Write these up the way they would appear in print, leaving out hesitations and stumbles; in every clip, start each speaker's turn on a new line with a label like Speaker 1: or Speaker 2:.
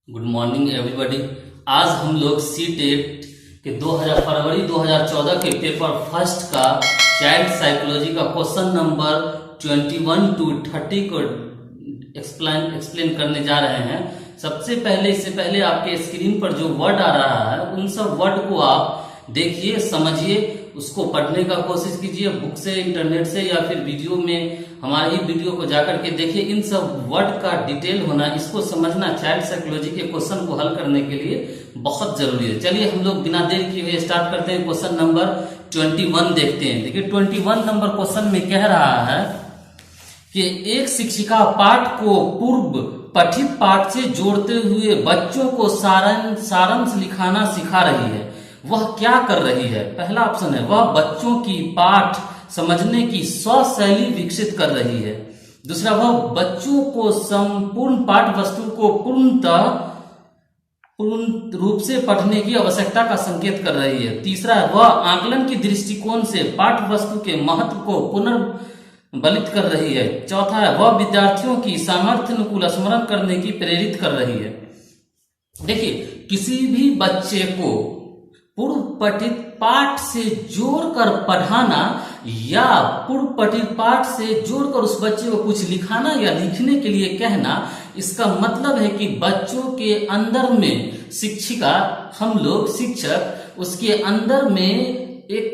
Speaker 1: Good morning everybody. आज हम लोग सी टेट के 2000 फरवरी 2014 के पेपर फर्स्ट का चाइल्ड साइकोलॉजी का क्वेश्चन नंबर 21 to 30 को एक्सप्लेन करने जा रहे हैं। सबसे पहले इससे पहले आपके स्क्रीन पर जो वर्ड आ रहा है उन सब वर्ड को आप देखिए, समझिए, उसको पढ़ने का कोशिश कीजिए बुक से, इंटरनेट से, या फिर वीडियो में हमारे ही वीडियो को जाकर के देखिए। इन सब वर्ड का डिटेल होना, इसको समझना चाइल्ड साइकोलॉजी के क्वेश्चन को हल करने के लिए बहुत जरूरी है। चलिए हम लोग बिना देर किए हुए स्टार्ट करते हैं। क्वेश्चन नंबर 21 देखते हैं। देखिए 21 नंबर क्वेश्चन में कह रहा है कि एक शिक्षिका पाठ को पूर्व पठित पाठ से जोड़ते हुए बच्चों को सारांश लिखाना सिखा रही है। वह क्या कर रही है? पहला ऑप्शन है, वह बच्चों की पाठ समझने की स्वशैली विकसित कर रही है। दूसरा, वह बच्चों को संपूर्ण पाठ वस्तु को पूर्ण रूप से पढ़ने की आवश्यकता का संकेत कर रही है। तीसरा, वह आकलन की दृष्टिकोण से पाठ वस्तु के महत्व को पुनर्बलित कर रही है। चौथा है, वह विद्यार्थियों की सामर्थ्य अनुकूल स्मरण करने की प्रेरित कर रही है। देखिए, किसी भी बच्चे को पूर्व पठित पाठ से जोड़कर पढ़ाना या पूर्व पठित पाठ से जोड़कर उस बच्चे को कुछ लिखाना या लिखने के लिए कहना, इसका मतलब है कि बच्चों के अंदर में शिक्षिका, हम लोग शिक्षक, उसके अंदर में एक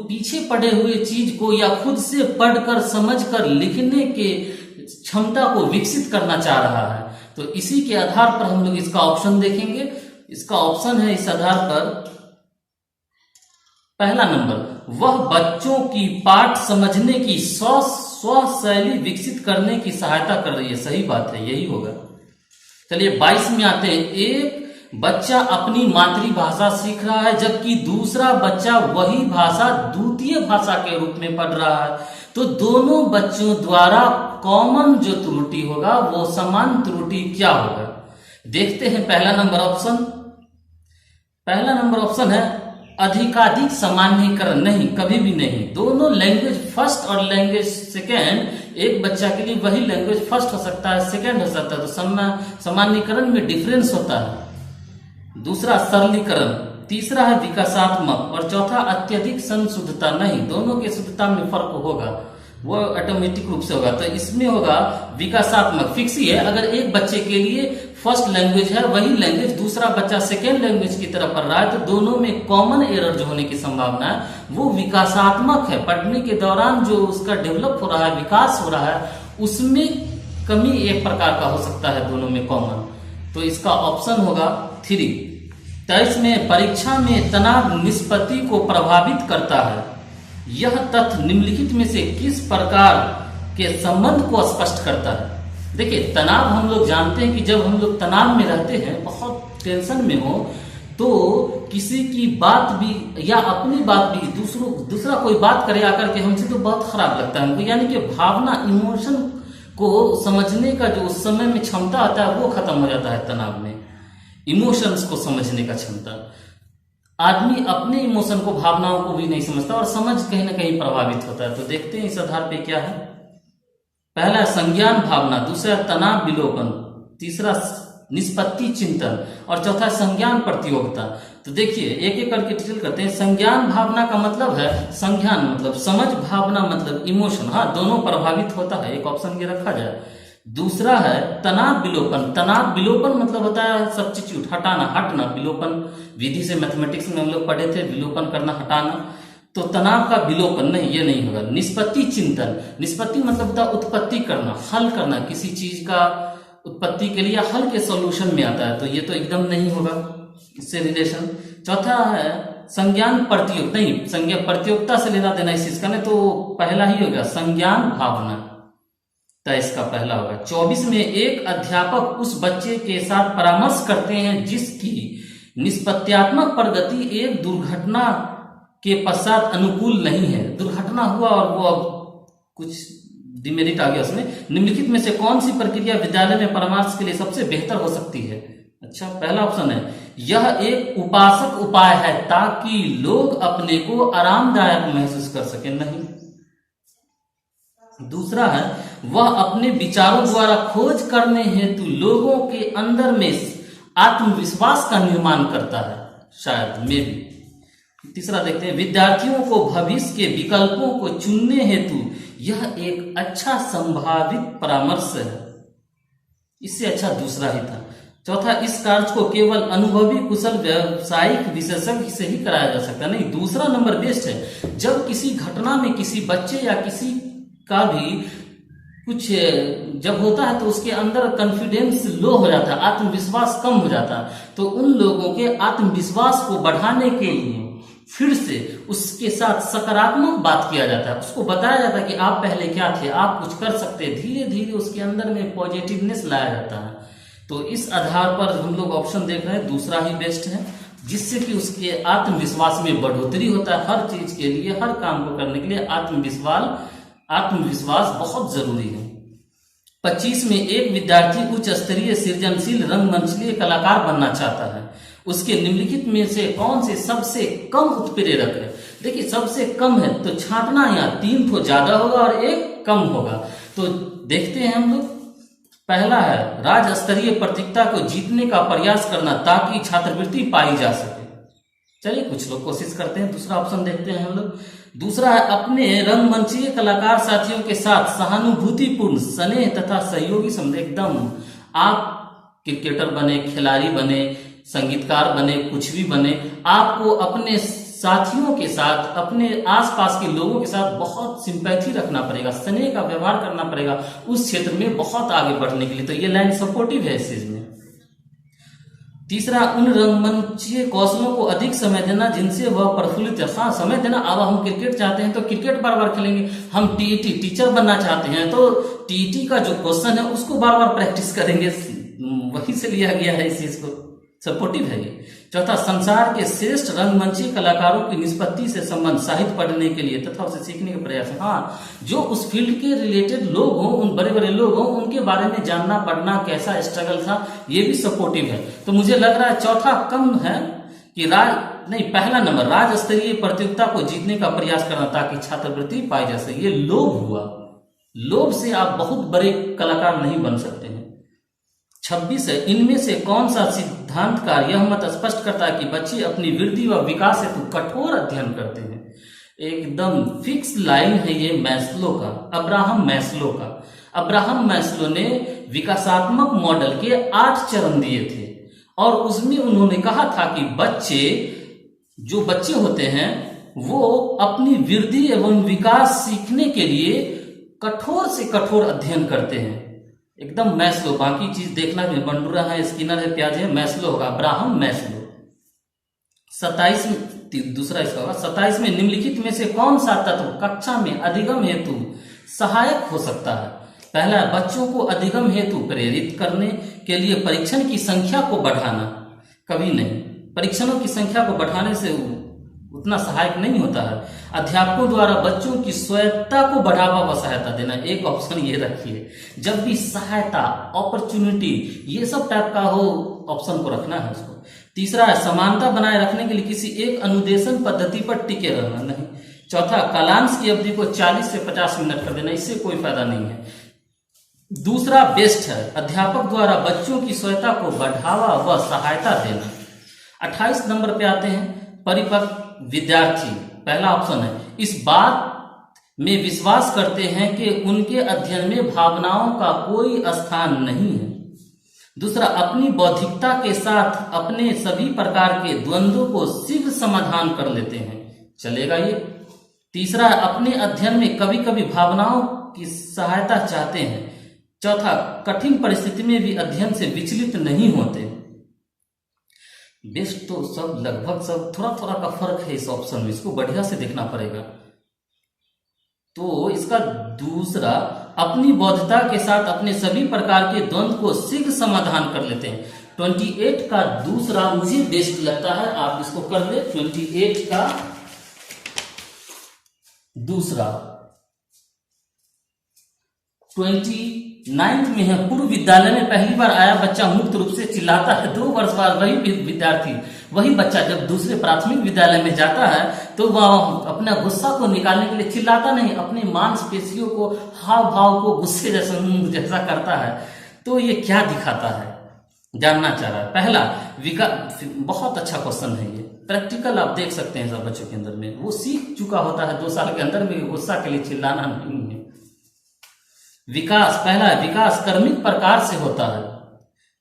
Speaker 1: पीछे पड़े हुए चीज को या खुद से पढ़कर समझकर लिखने के क्षमता को विकसित करना चाह रहा है। तो इसी के आधार पर हम लोग इसका ऑप्शन देखेंगे। इसका ऑप्शन है इस आधार पर पहला नंबर, वह बच्चों की पाठ समझने की स्वशैली विकसित करने की सहायता कर रही है। सही बात है, यही होगा। चलिए 22 में आते हैं। एक बच्चा अपनी मातृभाषा सीख रहा है जबकि दूसरा बच्चा वही भाषा द्वितीय भाषा के रूप में पढ़ रहा है। तो दोनों बच्चों द्वारा कॉमन जो त्रुटि होगा वो समान त्रुटि क्या होगा? देखते हैं। पहला नंबर ऑप्शन है अधिकाधिक सामान्यीकरण। नहीं, कभी भी नहीं। दोनों लैंग्वेज फर्स्ट और लैंग्वेज सेकेंड, एक बच्चा के लिए वही लैंग्वेज फर्स्ट हो सकता है, सेकेंड हो सकता है, तो सामान्यीकरण में डिफरेंस होता है। दूसरा सरलीकरण। तीसरा है विकासात्मक। और चौथा अत्यधिक संशुद्धता। नहीं, दोनों की शुद्धता में फर्क होगा, वो ऑटोमेटिक रूप से होगा। तो इसमें होगा विकासात्मक। फिक्स ही है, अगर एक बच्चे के लिए फर्स्ट लैंग्वेज है वही लैंग्वेज दूसरा बच्चा सेकेंड लैंग्वेज की तरफ पढ़ रहा है, तो दोनों में कॉमन एरर जो होने की संभावना है वो विकासात्मक है। पढ़ने के दौरान जो उसका डेवलप हो रहा है, विकास हो रहा है, उसमें कमी एक प्रकार का हो सकता है, दोनों में कॉमन। तो इसका ऑप्शन होगा 3। 23 में, परीक्षा में तनाव निष्पत्ति को प्रभावित करता है। यह तथ्य निम्नलिखित में से किस प्रकार के संबंध को स्पष्ट करता है? देखिए, तनाव हम लोग जानते हैं कि जब हम लोग तनाव में रहते हैं, बहुत टेंशन में हो, तो किसी की बात भी या अपनी बात भी दूसरा कोई बात करे आकर के हमसे, तो बहुत खराब लगता है हमको। यानी कि भावना, इमोशन को समझने का जो उस समय में क्षमता आता है वो खत्म हो जाता है तनाव में। इमोशंस को समझने का क्षमता, आदमी अपने इमोशन को, भावनाओं को भी नहीं समझता और समझ कहीं ना कहीं प्रभावित होता है। तो देखते हैं इस आधार पे क्या है। पहला संज्ञान भावना, दूसरा तनाव विलोपन, तीसरा निष्पत्ति चिंतन, और चौथा संज्ञान प्रतियोगिता। तो देखिए एक एक करके डिटेल करते हैं। संज्ञान भावना का मतलब है, संज्ञान मतलब समझ, भावना मतलब इमोशन। हाँ, दोनों प्रभावित होता है, एक ऑप्शन ये रखा जाए। दूसरा है तनाव विलोपन। तनाव विलोपन मतलब होता है सब्स्टिट्यूट, हटाना, हटना। विलोपन विधि से मैथमेटिक्स में हम लोग पढ़े थे, विलोपन करना, हटाना। तो तनाव का विलोपन नहीं, ये नहीं होगा। निष्पत्ति चिंतन, निष्पत्ति मतलब होता है उत्पत्ति करना, हल करना, किसी चीज का उत्पत्ति के लिए हल के सॉल्यूशन में आता है, तो ये तो एकदम नहीं होगा इससे रिलेशन। चौथा है संज्ञान प्रतियोग। नहीं, संज्ञा प्रतियोगिता से लेना देना इस चीज का नहीं, तो पहला ही होगा संज्ञान भावना, तो इसका पहला होगा। 24 में, एक अध्यापक उस बच्चे के साथ परामर्श करते हैं जिसकी निष्पत्त्यात्मक प्रगति एक दुर्घटना के पश्चात अनुकूल नहीं है। दुर्घटना हुआ और वो अब कुछ डिमेरिट आ गया उसमें। निम्नलिखित में से कौन सी प्रक्रिया विद्यालय में परामर्श के लिए सबसे बेहतर हो सकती है? अच्छा, पहला ऑप्शन है, यह एक उपासक उपाय है ताकि लोग अपने को आरामदायक महसूस कर सके। नहीं, दूसरा है वह अपने विचारों द्वारा खोज करने हेतु लोगों के अंदर में आत्मविश्वास का निर्माण करता है, शायद में भी। तीसरा देखते हैं, विद्यार्थियों को भविष्य के विकल्पों को चुनने हेतु यह एक अच्छा संभावित परामर्श है। इससे अच्छा दूसरा ही था। चौथा, इस कार्य को केवल अनुभवी कुशल व्यावसायिक विशेषज्ञ से ही कराया जा सकता है। नहीं, दूसरा नंबर बेस्ट है। जब किसी घटना में किसी बच्चे या किसी का भी कुछ जब होता है तो उसके अंदर कॉन्फिडेंस लो हो जाता है, आत्मविश्वास कम हो जाता है, तो उन लोगों के आत्मविश्वास को बढ़ाने के लिए फिर से उसके साथ सकारात्मक बात किया जाता है। उसको बताया जाता है कि आप पहले क्या थे, आप कुछ कर सकते हैं। धीरे धीरे उसके अंदर में पॉजिटिवनेस लाया जाता है। तो इस आधार पर हम लोग ऑप्शन देख रहे हैं, दूसरा ही बेस्ट है, जिससे कि उसके आत्मविश्वास में बढ़ोतरी होता है। हर चीज के लिए, हर काम को करने के लिए आत्मविश्वास बहुत जरूरी है। 25 में एक विद्यार्थी उच्च स्तरीय सृजनशील रंगमंचलीय कलाकार बनना चाहता है। उसके निम्नलिखित में से कौन से सबसे कम उत्प्रेरक है? देखिए, सबसे कम है तो छांटना, यहाँ 3 तो ज्यादा होगा और 1 कम होगा। तो देखते हैं हम लोग। पहला है राज्य स्तरीय प्रतियोगिता को जीतने का प्रयास करना ताकि छात्रवृत्ति पाई जा सके। चलिए कुछ लोग कोशिश करते हैं। दूसरा ऑप्शन देखते हैं हम लोग। दूसरा है अपने रंगमंचीय कलाकार साथियों के साथ सहानुभूतिपूर्ण स्नेह तथा सहयोगी संबंध। एकदम आप क्रिकेटर बने, खिलाड़ी बने, संगीतकार बने, कुछ भी बने, आपको अपने साथियों के साथ, अपने आसपास के लोगों के साथ बहुत सिंपैथी रखना पड़ेगा, स्नेह का व्यवहार करना पड़ेगा उस क्षेत्र में बहुत आगे बढ़ने के लिए। तो ये लाइन सपोर्टिव है इस चीज में। तीसरा, उन रंगमंचीय कौशलों को अधिक समय देना जिनसे वह प्रफुल्लित है। हाँ, समय देना। अब हम क्रिकेट चाहते हैं तो क्रिकेट बार बार खेलेंगे। हम टीईटी टीचर बनना चाहते हैं तो टीईटी का जो क्वेश्चन है उसको बार बार प्रैक्टिस करेंगे। वहीं से लिया गया है, इस चीज को सपोर्टिव है ये। चौथा, संसार के श्रेष्ठ रंगमंची कलाकारों की निष्पत्ति से संबंध साहित्य पढ़ने के लिए तथा उसे सीखने के प्रयास। हाँ, जो उस फील्ड के रिलेटेड लोग हों, उन बड़े बड़े लोग हों, उनके बारे में जानना, पढ़ना, कैसा स्ट्रगल था, ये भी सपोर्टिव है। तो मुझे लग रहा है चौथा कम है कि पहला नंबर राज्य स्तरीय प्रतियोगिता को जीतने का प्रयास करना ताकि छात्रवृत्ति पाई जा सके। ये लोभ हुआ। लोभ से आप बहुत बड़े कलाकार नहीं बन सकते हैं। 26 है, इनमें से कौन सा सिद्धांतकार यह मत स्पष्ट करता है कि बच्चे अपनी वृद्धि व विकास हेतु कठोर अध्ययन करते हैं? एकदम फिक्स लाइन है ये मैस्लो का, अब्राहम मैस्लो का। अब्राहम मैस्लो ने विकासात्मक मॉडल के 8 चरण दिए थे और उसमें उन्होंने कहा था कि जो बच्चे होते हैं वो अपनी वृद्धि एवं विकास सीखने के लिए कठोर से कठोर अध्ययन करते हैं। एकदम मैस्लो। बाकी चीज देखना भी, बंडूरा है, स्किनर है, प्याज है, मैस्लो होगा, अब्राहम मैस्लो। 27 दूसरा इसका होगा। 27 में निम्नलिखित में से कौन सा तत्व कक्षा में अधिगम हेतु सहायक हो सकता है? पहला, बच्चों को अधिगम हेतु प्रेरित करने के लिए परीक्षण की संख्या को बढ़ाना। कभी नहीं, परीक्षणों की संख्या को बढ़ाने से उतना सहायक नहीं होता है। अध्यापकों द्वारा बच्चों की स्वायत्तता को बढ़ावा व सहायता देना। एक ऑप्शन ये रखिए, जब भी सहायता, अपॉर्चुनिटी, ये सब टाइप का हो, ऑप्शन को रखना है उसको। तीसरा है समानता बनाए रखने के लिए किसी एक अनुदेशन पद्धति पर टिके रहना। नहीं। चौथा, कालांश की अवधि को 40 से 50 मिनट कर देना। इससे कोई फायदा नहीं है। दूसरा बेस्ट है, अध्यापक द्वारा बच्चों की स्वायत्तता को बढ़ावा व सहायता देना। 28 नंबर पे आते हैं, परिपक्व विद्यार्थी। पहला ऑप्शन है, इस बात में विश्वास करते हैं कि उनके अध्ययन में भावनाओं का कोई स्थान नहीं है। दूसरा, अपनी बौद्धिकता के साथ अपने सभी प्रकार के द्वंद्वों को शीघ्र समाधान कर लेते हैं। चलेगा ये। तीसरा, अपने अध्ययन में कभी कभी भावनाओं की सहायता चाहते हैं। चौथा, कठिन परिस्थिति में भी अध्ययन से विचलित नहीं होते। बेस्ट तो सब लगभग सब, थोड़ा थोड़ा का फर्क है इस ऑप्शन में, इसको बढ़िया से देखना पड़ेगा। तो इसका दूसरा, अपनी बौद्धता के साथ अपने सभी प्रकार के द्वंद्व को शीघ्र समाधान कर लेते हैं। 28 का दूसरा मुझे बेस्ट लगता है, आप इसको कर ले। 28 का दूसरा 29 में है, पूर्व विद्यालय में पहली बार आया बच्चा मुक्त रूप से चिल्लाता है। 2 वर्ष बाद वही विद्यार्थी वही बच्चा जब दूसरे प्राथमिक विद्यालय में जाता है तो वह अपना गुस्सा को निकालने के लिए चिल्लाता नहीं, अपनी मांसपेशियों को, हाव भाव को गुस्से जैसा करता है। तो ये क्या दिखाता है, जानना चाह रहा है। पहला विकास, बहुत अच्छा क्वेश्चन है ये, प्रैक्टिकल आप देख सकते हैं सब बच्चों के अंदर में, वो सीख चुका होता है 2 साल के अंदर में गुस्सा के लिए चिल्लाना नहीं है। विकास, पहला विकास क्रमिक प्रकार से होता है,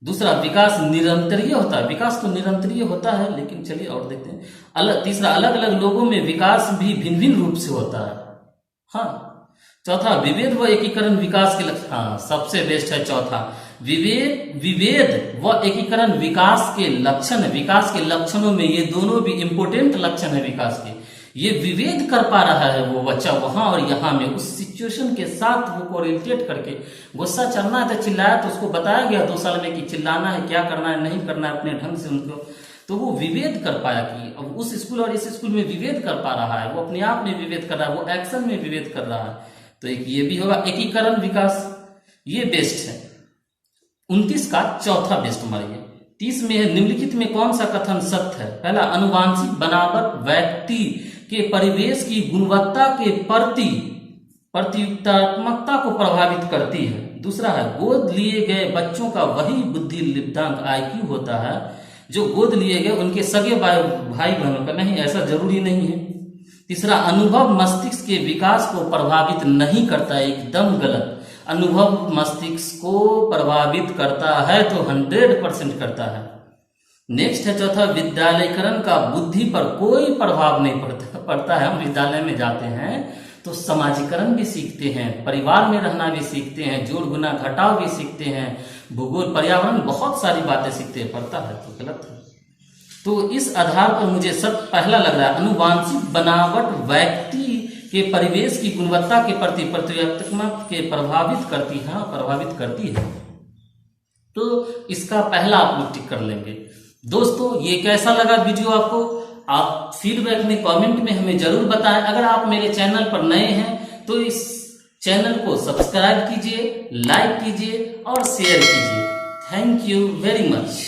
Speaker 1: दूसरा विकास निरंतरीय होता है। विकास तो निरंतरीय होता है, लेकिन चलिए और देखते हैं। तीसरा अलग अलग लोगों में विकास भी भिन्न भिन्न रूप से होता है। हाँ। चौथा विभेद व एकीकरण विकास के लक्षण, हाँ सबसे बेस्ट है चौथा, विभेद व एकीकरण विकास के लक्षण। विकास के लक्षणों में ये दोनों भी इंपोर्टेंट लक्षण है विकास के। ये विभेद कर पा रहा है वो बच्चा वहां और यहाँ में, उस सिचुएशन के साथ वो कोरिलेट करके। गुस्सा चलना है तो चिल्लाया, तो उसको बताया गया 2 साल में कि चिल्लाना है, क्या करना है, नहीं करना है, अपने ढंग से उनको, तो वो विभेद कर पाया कि अब उस स्कूल और इस स्कूल में विभेद कर पा रहा है, वो अपने आप में विभेद कर रहा है, वो एक्शन में विभेद कर रहा है। तो एक ये भी होगा एकीकरण विकास, ये बेस्ट है। 29 का चौथा बेस्ट मारिए। 30 में है, निम्नलिखित में कौन सा कथन सत्य है? पहला, अनुवांशिक बनावट व्यक्ति के परिवेश की गुणवत्ता के प्रति प्रतियोगितात्मकता को प्रभावित करती है। दूसरा है, गोद लिए गए बच्चों का वही बुद्धि लिप्तांक IQ होता है जो गोद लिए गए उनके सगे भाई बहनों का नहीं, ऐसा जरूरी नहीं है। तीसरा, अनुभव मस्तिष्क के विकास को प्रभावित नहीं करता, एकदम गलत। अनुभव मस्तिष्क को प्रभावित करता है तो 100% करता है। नेक्स्ट है चौथा, विद्यालयकरण का बुद्धि पर कोई प्रभाव नहीं पड़ता है। हम विद्यालय में जाते हैं तो समाजीकरण भी सीखते हैं, परिवार में रहना भी सीखते हैं, जोड़ गुना घटाव भी सीखते हैं, भूगोल पर्यावरण बहुत सारी बातें सीखते हैं, पढ़ता है तो गलत है। तो इस आधार पर मुझे सब पहला लग रहा है, अनुवांशिक बनावट व्यक्ति के परिवेश की गुणवत्ता के प्रति प्रतियोगितात्मक के प्रभावित करती है। तो इसका पहला आप लोग टिक कर लेंगे। दोस्तों ये कैसा लगा वीडियो आपको, आप फीडबैक में कमेंट में हमें जरूर बताएं। अगर आप मेरे चैनल पर नए हैं तो इस चैनल को सब्सक्राइब कीजिए, लाइक कीजिए और शेयर कीजिए। Thank you very much.